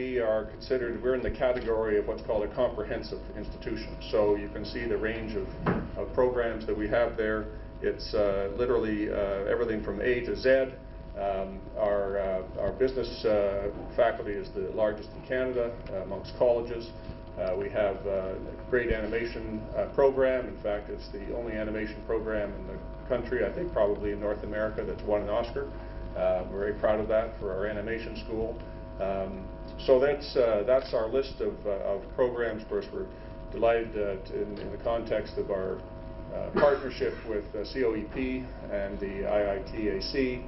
We are considered, we're in the category of what's called a comprehensive institution. So you can see the range of programs that we have there. It's literally everything from A to Z. Our business faculty is the largest in Canada amongst colleges. We have a great animation program. In fact, it's the only animation program in the country, I think probably in North America, that's won an Oscar. We're very proud of that for our animation school. So that's our list of programs. Of course, we're delighted in the context of our partnership with COEP and the IITAC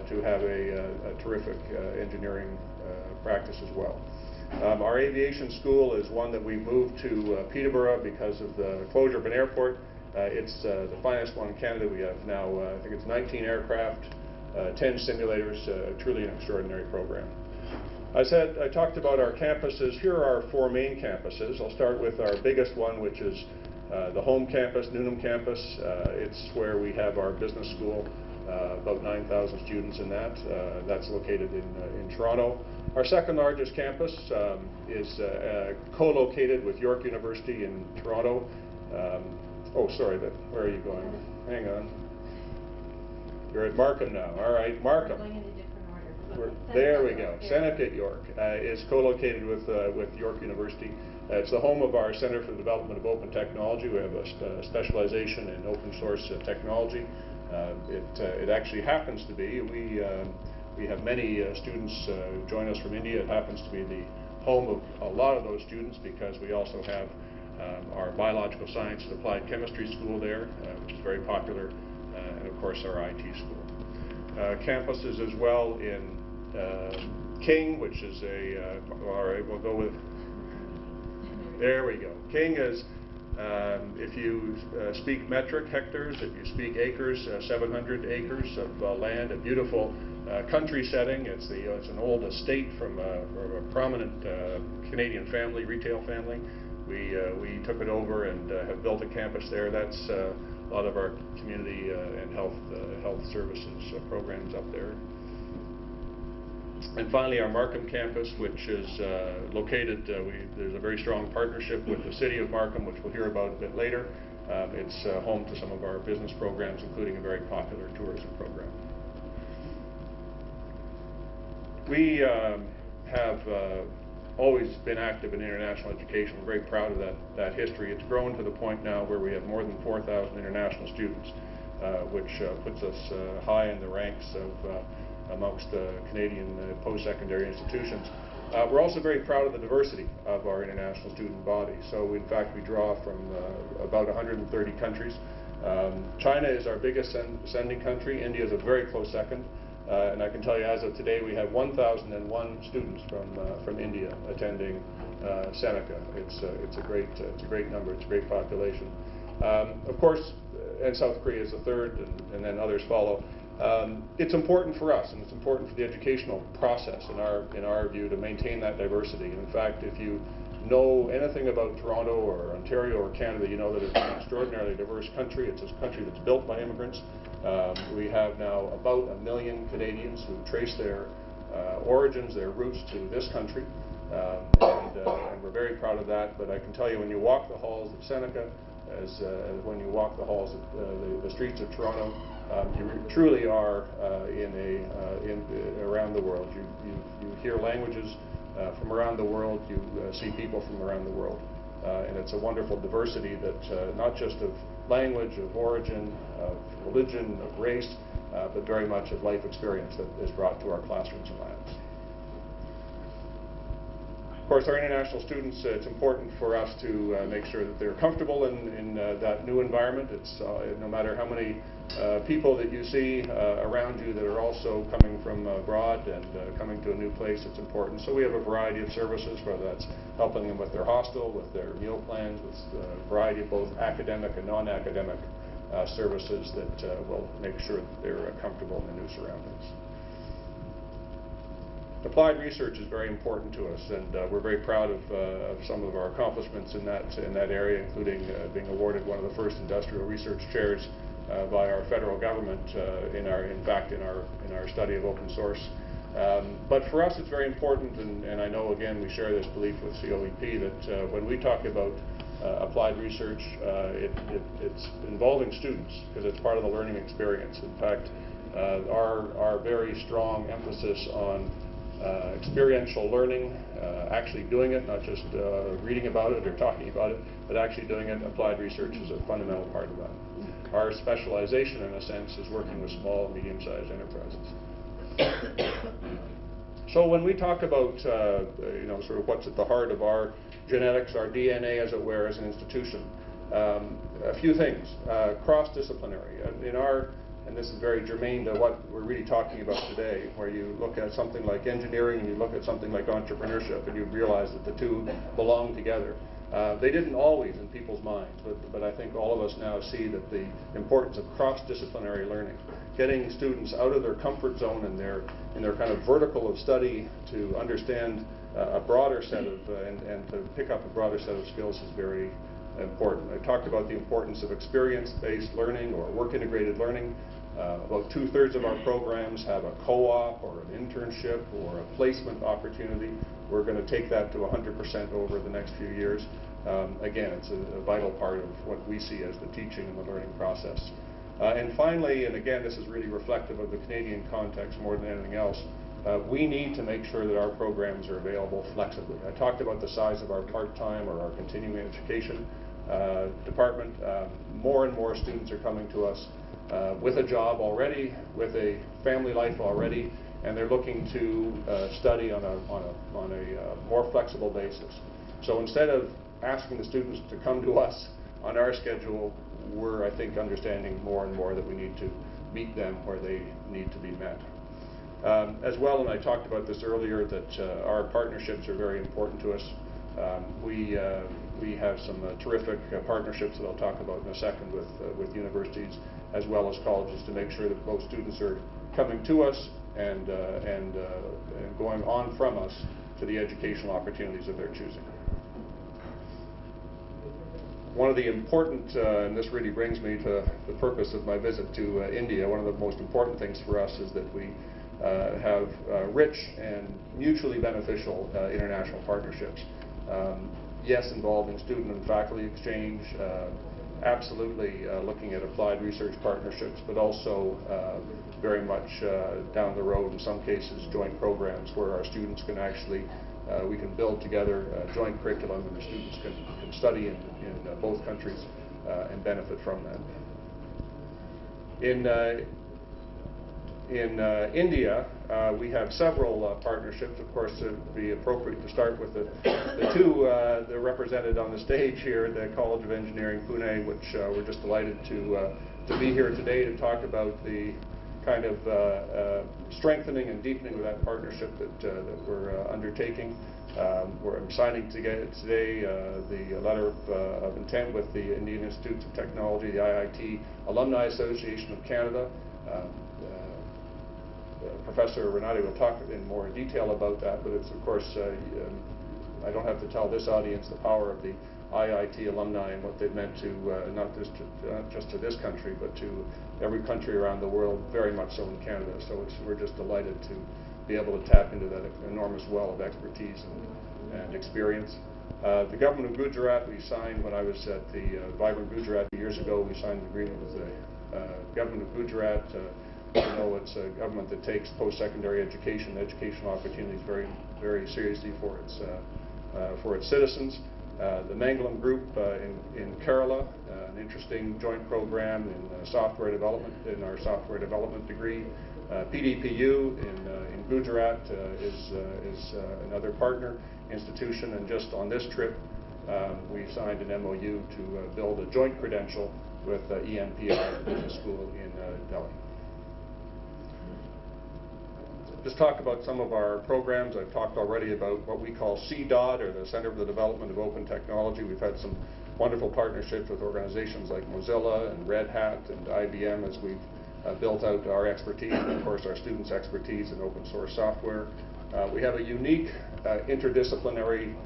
to have a terrific engineering practice as well. Our aviation school is one that we moved to Peterborough because of the closure of an airport. It's the finest one in Canada. We have now, I think it's 19 aircraft, 10 simulators, truly an extraordinary program. I talked about our campuses. Here are our four main campuses. I'll start with our biggest one, which is the home campus, Newnham campus. It's where we have our business school, about 9,000 students in that. That's located in Toronto. Our second largest campus is co-located with York University in Toronto. Oh, sorry, where are you going? Hang on. You're at Markham now. All right, Markham. There we go. Seneca at York is co-located with York University. It's the home of our Centre for the Development of Open Technology. We have a specialization in open source technology. It actually happens to be, we have many students join us from India. It happens to be the home of a lot of those students because we also have our Biological Science and Applied Chemistry school there, which is very popular, and of course our IT school. Campuses as well in King, which is all right, we'll go with, there we go. King is, if you speak metric hectares, if you speak acres, 700 acres of land, a beautiful country setting. It's an old estate from a prominent Canadian family, retail family. We took it over and have built a campus there. That's a lot of our community and health services programs up there. And finally, our Markham campus, which is located, there's a very strong partnership with the City of Markham, which we'll hear about a bit later. It's home to some of our business programs, including a very popular tourism program. We have always been active in international education. We're very proud of that history. It's grown to the point now where we have more than 4,000 international students, which puts us high in the ranks of amongst Canadian post-secondary institutions. We're also very proud of the diversity of our international student body. So in fact, we draw from about 130 countries. China is our biggest sending country. India is a very close second. And I can tell you, as of today, we have 1,001 students from India attending Seneca. It's a great number. It's a great population. Of course, and South Korea is the third, and then others follow. It's important for us, and it's important for the educational process, in our view, to maintain that diversity. And in fact, if you know anything about Toronto or Ontario or Canada, you know that it's an extraordinarily diverse country. It's a country that's built by immigrants. We have now about 1 million Canadians who trace their origins, their roots to this country, and we're very proud of that. But I can tell you, when you walk the halls of Seneca, as when you walk the halls of the streets of Toronto, you truly are around the world. You hear languages from around the world. You see people from around the world, and it's a wonderful diversity that not just of language, of origin, of religion, of race, but very much of life experience that is brought to our classrooms and labs. Of course, our international students, it's important for us to make sure that they're comfortable in that new environment. It's no matter how many people that you see around you that are also coming from abroad and coming to a new place, it's important. So we have a variety of services, whether that's helping them with their hostel, with their meal plans, with a variety of both academic and non-academic services that will make sure that they're comfortable in their new surroundings. Applied research is very important to us, and we're very proud of some of our accomplishments in that area, including being awarded one of the first industrial research chairs by our federal government in our study of open source. But for us, it's very important, and I know, again, we share this belief with COEP, that when we talk about applied research, it's involving students, because it's part of the learning experience. In fact, our very strong emphasis on experiential learning, actually doing it, not just reading about it or talking about it, but actually doing it, applied research is a fundamental part of that. Our specialization, in a sense, is working with small and medium-sized enterprises. So when we talk about, sort of what's at the heart of our genetics, our DNA, as it were, as an institution, a few things. Cross-disciplinary. And this is very germane to what we're really talking about today, where you look at something like engineering and you look at something like entrepreneurship, and you realize that the two belong together. They didn't always in people's minds, but I think all of us now see that the importance of cross-disciplinary learning, getting students out of their comfort zone and their kind of vertical of study to understand a broader set of, and to pick up a broader set of skills is very important. I talked about the importance of experience-based learning or work-integrated learning. About 2/3 of our programs have a co-op or an internship or a placement opportunity. We're going to take that to 100% over the next few years. Again, it's a vital part of what we see as the teaching and the learning process. And finally, and again, this is really reflective of the Canadian context more than anything else, we need to make sure that our programs are available flexibly. I talked about the size of our part-time or our continuing education department. More and more students are coming to us with a job already, with a family life already, and they're looking to study on a more flexible basis. So instead of asking the students to come to us on our schedule, we're, I think, understanding more and more that we need to meet them where they need to be met. As well, and I talked about this earlier, that our partnerships are very important to us. We have some terrific partnerships that I'll talk about in a second with universities as well as colleges to make sure that both students are coming to us and going on from us to the educational opportunities of their choosing. One of the important, and this really brings me to the purpose of my visit to India, one of the most important things for us is that we have rich and mutually beneficial international partnerships. Yes, involving student and faculty exchange, absolutely looking at applied research partnerships, but also very much down the road, in some cases, joint programs where our students can actually, we can build together a joint curriculum and the students can study in both countries and benefit from that. In India, we have several partnerships. Of course, it would be appropriate to start with the two that are represented on the stage here, the College of Engineering, Pune, which we're just delighted to be here today to talk about the kind of strengthening and deepening of that partnership that we're undertaking. We're signing today the letter of intent with the Indian Institutes of Technology, the IIT Alumni Association of Canada. Professor Renati will talk in more detail about that, but it's, of course, I don't have to tell this audience the power of the IIT alumni and what they've meant to not just to this country, but to every country around the world, very much so in Canada. So we're just delighted to be able to tap into that enormous well of expertise and experience. The government of Gujarat, we signed when I was at the Vibrant Gujarat years ago, we signed an agreement with the government of Gujarat. You know, it's a government that takes post-secondary education, educational opportunities very, very seriously for its citizens. The Mangalam Group in Kerala, an interesting joint program in software development, in our software development degree. PDPU in Gujarat is another partner institution, and just on this trip, we signed an MOU to build a joint credential with ENPI Business School in Delhi. Just talk about some of our programs. I've talked already about what we call CDOT, or the Center for the Development of Open Technology. We've had some wonderful partnerships with organizations like Mozilla and Red Hat and IBM as we've built out our expertise and, of course, our students' expertise in open source software. We have a unique interdisciplinary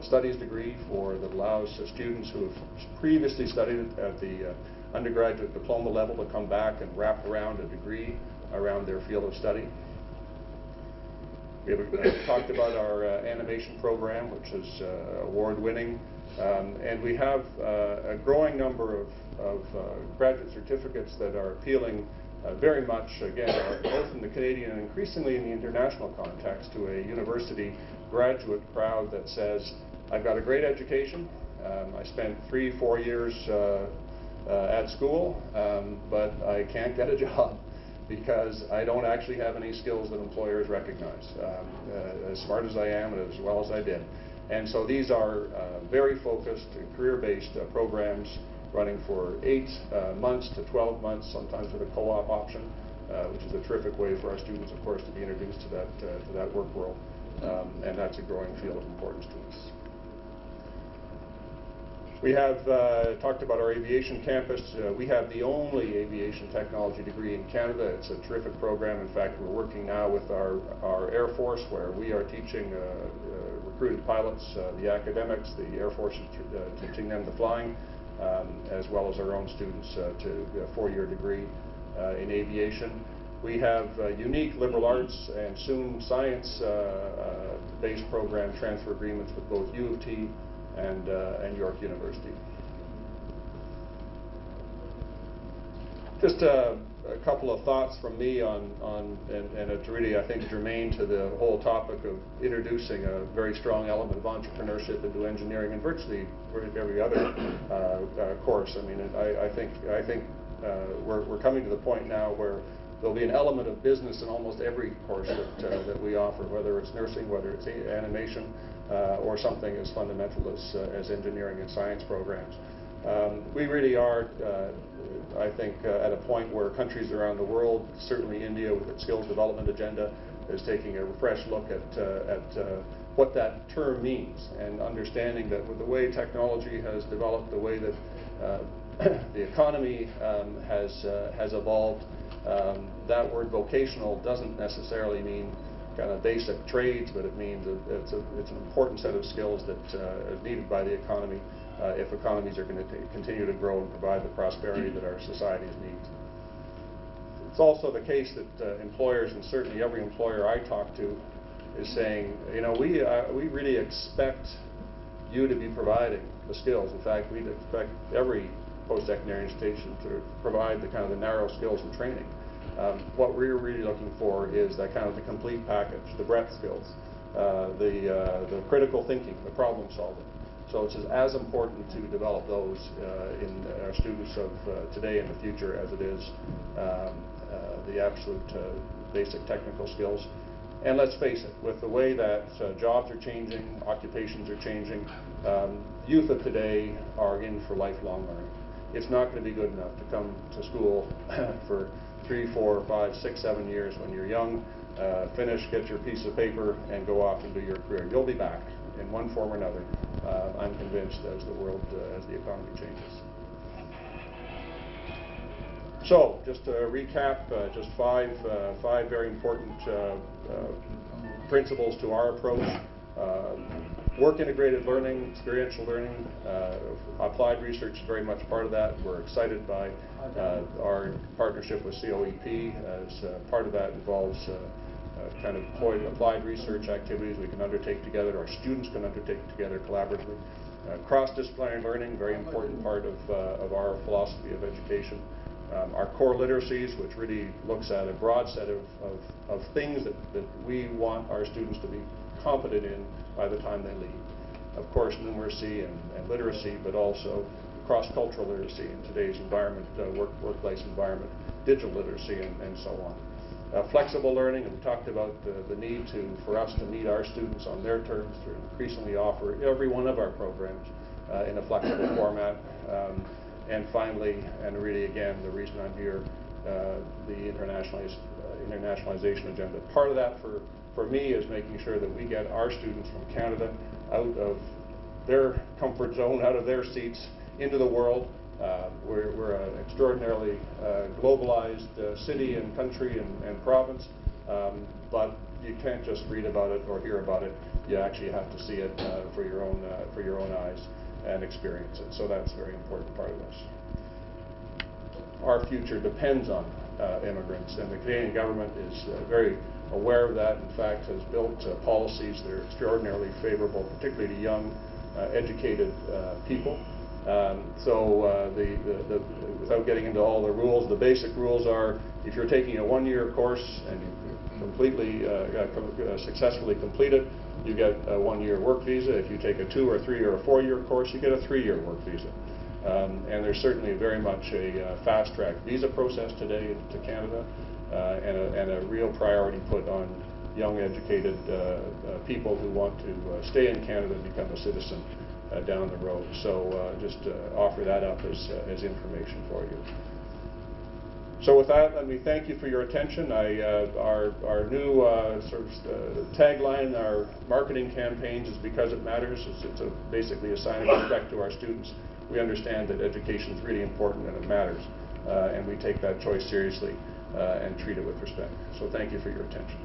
studies degree that allows students who have previously studied at the undergraduate diploma level to come back and wrap around a degree around their field of study. We have talked about our animation program, which is award-winning, and we have a growing number of graduate certificates that are appealing very much, again, both in the Canadian and increasingly in the international context, to a university graduate crowd that says, I've got a great education, I spent 3-4 years at school, but I can't get a job because I don't actually have any skills that employers recognize, as smart as I am and as well as I did. And so these are very focused, career-based programs running for 8 months to 12 months, sometimes with a co-op option, which is a terrific way for our students, of course, to be introduced to that work world. And that's a growing field of importance to us. We have talked about our aviation campus. We have the only aviation technology degree in Canada. It's a terrific program. In fact, we're working now with our Air Force, where we are teaching recruited pilots, the academics, the Air Force is teaching them the flying, as well as our own students to a 4-year degree in aviation. We have unique liberal arts and soon science-based program transfer agreements with both U of T and York University. Just a couple of thoughts from me and it's really, I think, germane to the whole topic of introducing a very strong element of entrepreneurship into engineering and virtually every other course. I mean, I think we're coming to the point now where there'll be an element of business in almost every course that we offer, whether it's nursing, whether it's animation, or something as fundamental as engineering and science programs. We really are, I think, at a point where countries around the world, certainly India with its skills development agenda, is taking a fresh look at what that term means, and understanding that with the way technology has developed, the way that the economy has evolved, that word vocational doesn't necessarily mean kind of basic trades, but it means it's an important set of skills that is needed by the economy if economies are going to continue to grow and provide the prosperity that our societies need. It's also the case that employers, and certainly every employer I talk to, is saying, you know, we really expect you to be providing the skills. In fact, we'd expect every post-secondary institution to provide the kind of the narrow skills and training. What we're really looking for is that kind of the complete package, the breadth skills, the critical thinking, the problem solving. So it's as important to develop those in our students of today and the future as it is the absolute basic technical skills. And let's face it, with the way that jobs are changing, occupations are changing, youth of today are in for lifelong learning. It's not going to be good enough to come to school for 3, 4, 5, 6, 7 years when you're young, finish, get your piece of paper, and go off and do your career. You'll be back in one form or another, I'm convinced, as the world, as the economy changes. So, just to recap, just five very important principles to our approach. Work-integrated learning, experiential learning, applied research is very much part of that. We're excited by our partnership with COEP, as part of that involves kind of applied research activities we can undertake together, our students can undertake together collaboratively. Cross-disciplinary learning, very important part of our philosophy of education. Our core literacies, which really looks at a broad set of things that we want our students to be competent in by the time they leave. Of course, numeracy and literacy, but also cross-cultural literacy in today's environment, workplace environment, digital literacy, and so on. Flexible learning, and we talked about the need for us to meet our students on their terms, to increasingly offer every one of our programs in a flexible format. And finally, and really again, the reason I'm here, the internationalization agenda. Part of that for me is making sure that we get our students from Canada out of their comfort zone, out of their seats, into the world. We're an extraordinarily globalized city and country and province, but you can't just read about it or hear about it. You actually have to see it for your own eyes and experience it. So that's a very important part of this. Our future depends on immigrants, and the Canadian government is very aware of that, in fact, has built policies that are extraordinarily favorable, particularly to young, educated people. Without getting into all the rules, the basic rules are, if you're taking a one-year course and you completely successfully complete it, you get a one-year work visa. If you take a 2 or 3 or a 4-year course, you get a 3-year work visa. And there's certainly very much a fast-track visa process today to Canada, and a real priority put on young, educated people who want to stay in Canada and become a citizen down the road. So just offer that up as information for you. So with that, let me thank you for your attention. Our new sort of tagline, our marketing campaigns is because it matters. It's basically a sign of respect to our students. We understand that education is really important and it matters, and we take that choice seriously and treat it with respect. So thank you for your attention.